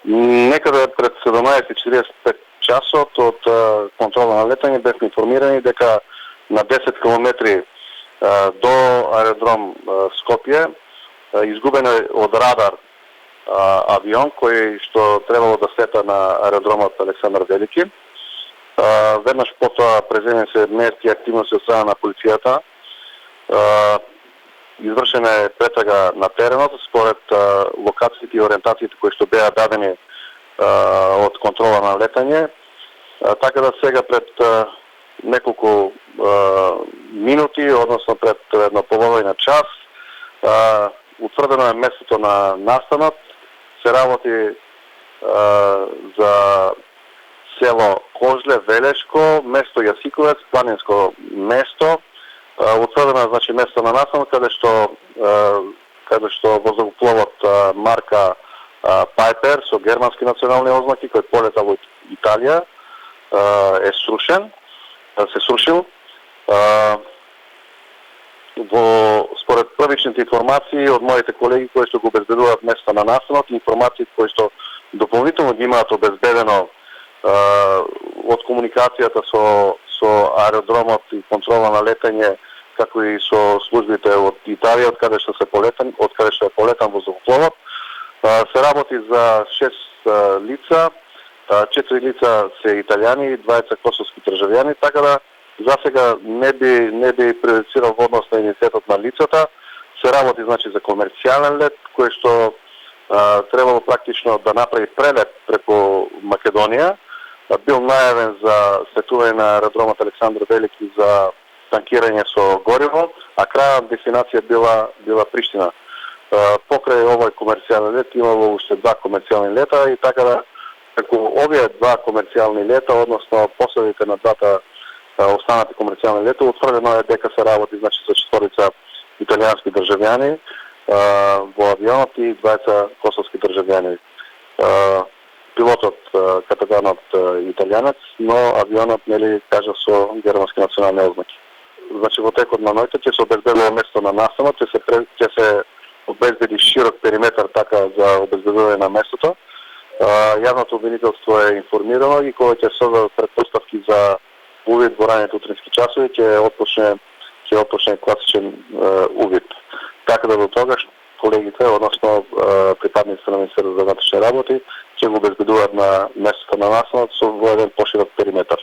Некаде пред 17:45 часот од контрола на летање бевме информирани дека на 10 километри до аеродром Скопје изгубен е од радар авион кој што требало да слета на аеродромот Александар Велики. Веднаш потоа преземени се мерки и активности од страна на полицијата. Извршена е претрага на теренот според локациите и ориентациите кои што беа дадени од контрола на летање. Така да сега пред неколку минути, односно пред едно половина час, утврдено е местото на настанот. Се работи за село Кожле, Велешко, место Јасиковец, планинско место. Утврдено е значи место на настанот каде што воздухопловот марка Пайпер со германски национални ознаки кој полета во Италија е срушен, се срушил. Според првичните информации од моите колеги кои што го обезбедуваат место на настанот, информации кои што дополнително ги имаат обезбедено од комуникацијата со аеродромот и контрола на летање, како и со службите од Италија, од каде што е полетан воздухопловот. Се работи за 6 лица, 4 лица се италијани и 2 косовски државјани, така да за сега не би прejudicирал во однос на идентитетот на лицата. Се работи значи за комерцијален лет кој што требало практично да направи прелет преку Македонија. Бил најавен за слетување на аеродромот Александар Велики за танкирање со гориво, а крајна дестинација била Приштина. Покрај овој комерцијален лет имало уште 2 комерцијални лета и така да преку овие 2 комерцијални лета, односно последите на двата останати комерцијални лета, утврдено е дека се работи значи за 4 италијански државјани во авионот и 2 косовски државјани. Пилотот капетанот италијанец, но авионот кажа со германски национални ознаки. Значи во текот на ноќта ќе се обезбедува место на настанот, ќе се обезбеди широк периметар така за обезбедување на местото. Јавното обвинителство е информирано и кога ќе создадат претпоставки за увид во раните утрински часови, ќе отпочне класичен увид. Така да до тогаш колегите, односно припадниците на Министерството за внатрешни работи, ќе го обезбедуваат на местото на настанот со во еден поширок периметар.